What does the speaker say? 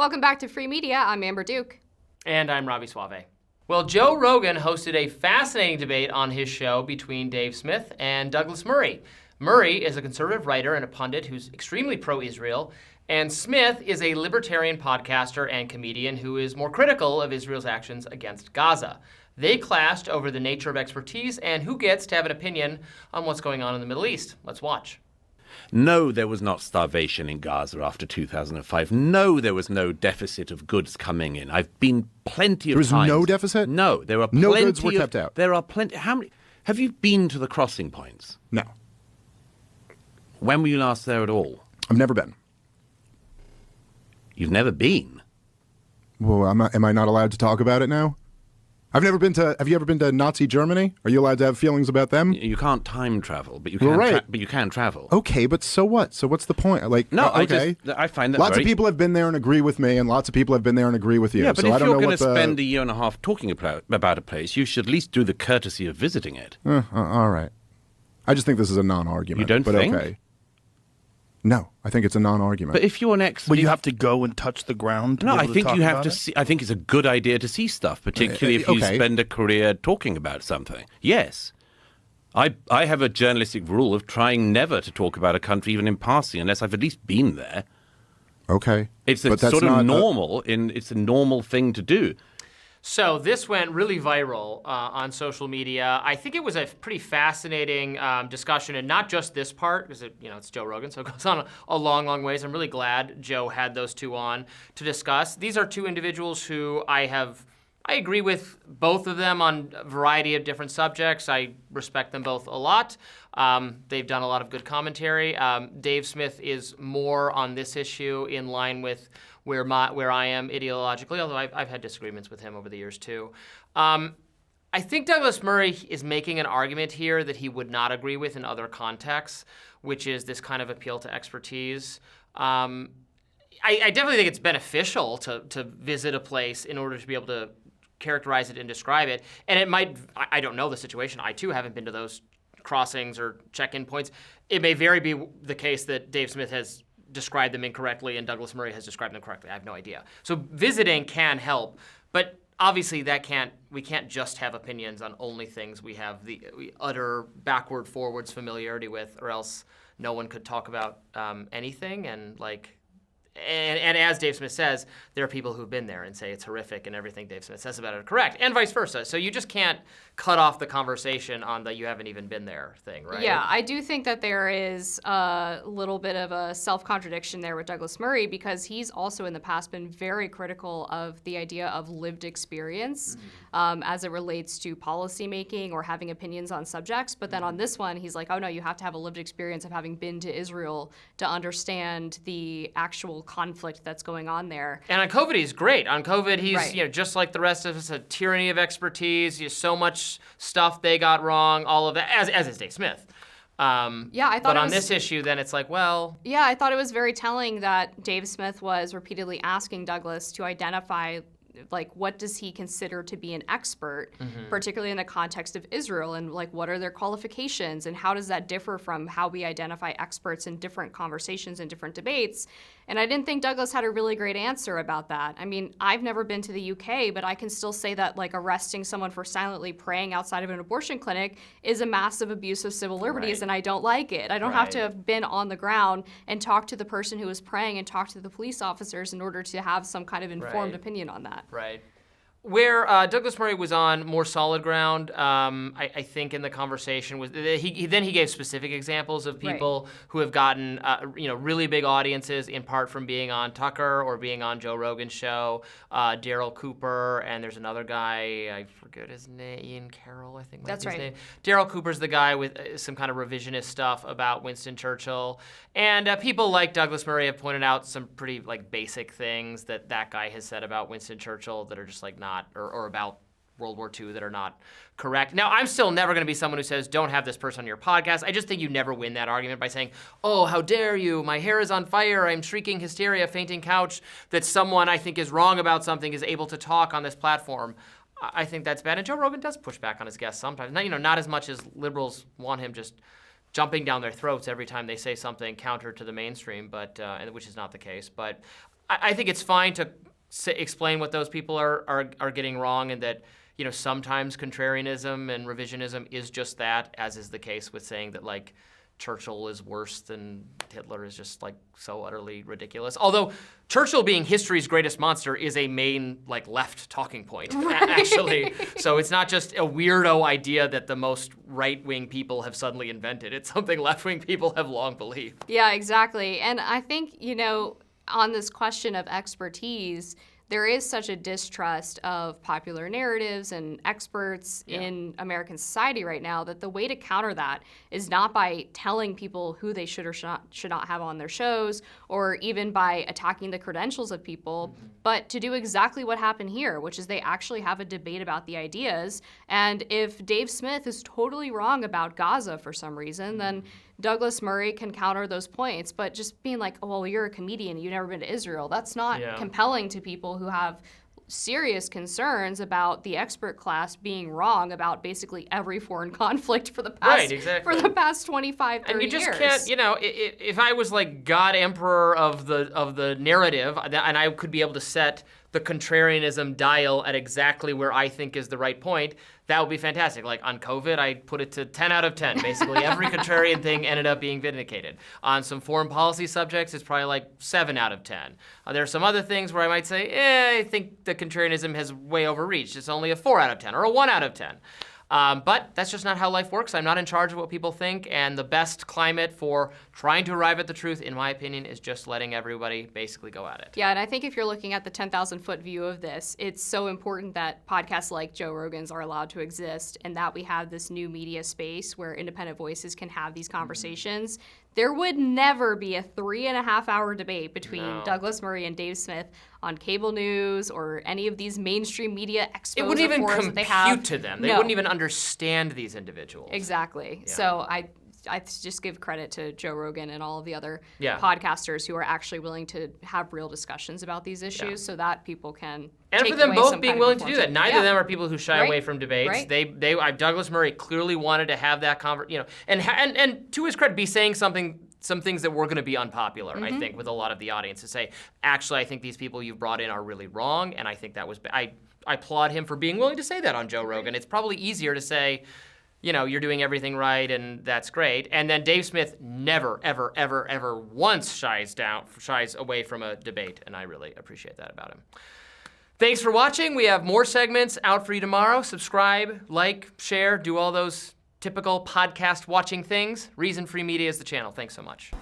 Welcome back to Free Media. I'm Amber Duke. And I'm Robby Soave. Well, Joe Rogan hosted a fascinating debate on his show between Dave Smith and Douglas Murray. Murray is a conservative writer and a pundit who's extremely pro-Israel, and Smith is a libertarian podcaster and comedian who is more critical of Israel's actions against Gaza. They clashed over the nature of expertise and who gets to have an opinion on what's going on in the Middle East. Let's watch. No, there was not starvation in Gaza after 2005. No, there was no deficit of goods coming in. I've been plenty of times. There was no deficit? No, there are no plenty goods were kept out. There are plenty. How many? Have you been to the crossing points? No. When were you last there at all? I've never been. You've never been? Well, am I not allowed to talk about it now? I've never been to. Have you ever been to Nazi Germany? Are you allowed to have feelings about them? You can't time travel, but you can. Well, right. But you can travel. Okay, but so what? So what's the point? Like, no, okay. I find that lots of people have been there and agree with me, and lots of people have been there and agree with you. Yeah, but so if I don't you're know going to what spend a year and a half talking about a place, you should at least do the courtesy of visiting it. All right. I just think this is a non-argument. You don't but think? Okay. No, I think it's a non-argument. But if you're an expert, well, you have to go and touch the ground. No, I think you have to see. I think it's a good idea to see stuff, particularly if you spend a career talking about something. Yes, I have a journalistic rule of trying never to talk about a country, even in passing, unless I've at least been there. Okay, it's a sort of normal. It's a normal thing to do. So this went really viral on social media. I think it was a pretty fascinating discussion, and not just this part, because it's Joe Rogan, so it goes on a long, long ways. I'm really glad Joe had those two on to discuss. These are two individuals who I agree with both of them on a variety of different subjects. I respect them both a lot. They've done a lot of good commentary. Dave Smith is more on this issue in line with where I am ideologically, although I've had disagreements with him over the years too. I think Douglas Murray is making an argument here that he would not agree with in other contexts, which is this kind of appeal to expertise. I definitely think it's beneficial to visit a place in order to be able to characterize it and describe it. And it might, I don't know the situation. I too haven't been to those crossings or check-in points. It may very be the case that Dave Smith has described them incorrectly and Douglas Murray has described them correctly. I have no idea. So visiting can help, but obviously we can't just have opinions on only things we have the utter backward forwards familiarity with, or else no one could talk about anything. And as Dave Smith says, there are people who've been there and say it's horrific and everything Dave Smith says about it are correct, and vice versa. So you just can't cut off the conversation on the you haven't even been there thing, right? Yeah, I do think that there is a little bit of a self-contradiction there with Douglas Murray, because he's also in the past been very critical of the idea of lived experience as it relates to policymaking or having opinions on subjects. But then on this one, he's like, oh no, you have to have a lived experience of having been to Israel to understand the actual conflict that's going on there. And on COVID, he's great. On COVID, he's just like the rest of us, a tyranny of expertise. So much stuff they got wrong, all of that, as is Dave Smith. I thought. But on this issue, then it's like, well. Yeah, I thought it was very telling that Dave Smith was repeatedly asking Douglas to identify, like, what does he consider to be an expert, particularly in the context of Israel, and like what are their qualifications, and how does that differ from how we identify experts in different conversations and different debates. And I didn't think Douglas had a really great answer about that. I mean, I've never been to the UK, but I can still say that like arresting someone for silently praying outside of an abortion clinic is a massive abuse of civil liberties, and I don't like it. I don't have to have been on the ground and talk to the person who was praying and talk to the police officers in order to have some kind of informed opinion on that. Right. Where Douglas Murray was on more solid ground, I think in the conversation was he gave specific examples of people who have gotten really big audiences in part from being on Tucker or being on Joe Rogan's show. Daryl Cooper, and there's another guy, I forget his name, Ian Carroll, I think that's his right. name. Daryl Cooper's the guy with some kind of revisionist stuff about Winston Churchill, and people like Douglas Murray have pointed out some pretty basic things that guy has said about Winston Churchill that are just not. Or about World War II that are not correct. Now, I'm still never going to be someone who says, don't have this person on your podcast. I just think you never win that argument by saying, oh, how dare you? My hair is on fire. I'm shrieking hysteria, fainting couch. That someone I think is wrong about something is able to talk on this platform. I think that's bad. And Joe Rogan does push back on his guests sometimes. Not as much as liberals want him just jumping down their throats every time they say something counter to the mainstream, but which is not the case. But I think it's fine to explain what those people are getting wrong, and that, you know, sometimes contrarianism and revisionism is just that, as is the case with saying that, like, Churchill is worse than Hitler is just, like, so utterly ridiculous. Although Churchill being history's greatest monster is a main, like, left talking point, actually. So it's not just a weirdo idea that the most right-wing people have suddenly invented. It's something left-wing people have long believed. Yeah, exactly. And I think, you know, on this question of expertise, there is such a distrust of popular narratives and experts in American society right now that the way to counter that is not by telling people who they should or should not have on their shows, or even by attacking the credentials of people, but to do exactly what happened here, which is they actually have a debate about the ideas. And if Dave Smith is totally wrong about Gaza for some reason, then Douglas Murray can counter those points. But just being like, oh, well, you're a comedian, you've never been to Israel, that's not compelling to people who have serious concerns about the expert class being wrong about basically every foreign conflict for the past for the past 25, 30 years. And you just can't, you know, if I was like God Emperor of the narrative, and I could be able to set the contrarianism dial at exactly where I think is the right point, that would be fantastic. Like on COVID, I put it to 10 out of 10. Basically, every contrarian thing ended up being vindicated. On some foreign policy subjects, it's probably like 7 out of 10. There are some other things where I might say, I think the contrarianism has way overreached. It's only a 4 out of 10 or a 1 out of 10. But that's just not how life works. I'm not in charge of what people think, and the best climate for trying to arrive at the truth, in my opinion, is just letting everybody basically go at it. Yeah, and I think if you're looking at the 10,000-foot view of this, it's so important that podcasts like Joe Rogan's are allowed to exist, and that we have this new media space where independent voices can have these conversations. There would never be a 3.5-hour debate between Douglas Murray and Dave Smith on cable news or any of these mainstream media expos. It wouldn't even compute to them. They wouldn't even understand these individuals. Exactly. Yeah. So I just give credit to Joe Rogan and all of the other podcasters who are actually willing to have real discussions about these issues so that people can and for them both being willing to do that. Neither of them are people who shy away from debates. Right. Douglas Murray clearly wanted to have that and to his credit, be saying some things that were going to be unpopular, I think, with a lot of the audience, to say, actually, I think these people you've brought in are really wrong, and I think that was, I applaud him for being willing to say that on Joe Rogan. It's probably easier to say, you know, you're doing everything right, and that's great. And then Dave Smith never, ever, ever, ever once shies away from a debate, and I really appreciate that about him. Thanks for watching. We have more segments out for you tomorrow. Subscribe, like, share, do all those typical podcast watching things. Reason Free Media is the channel. Thanks so much.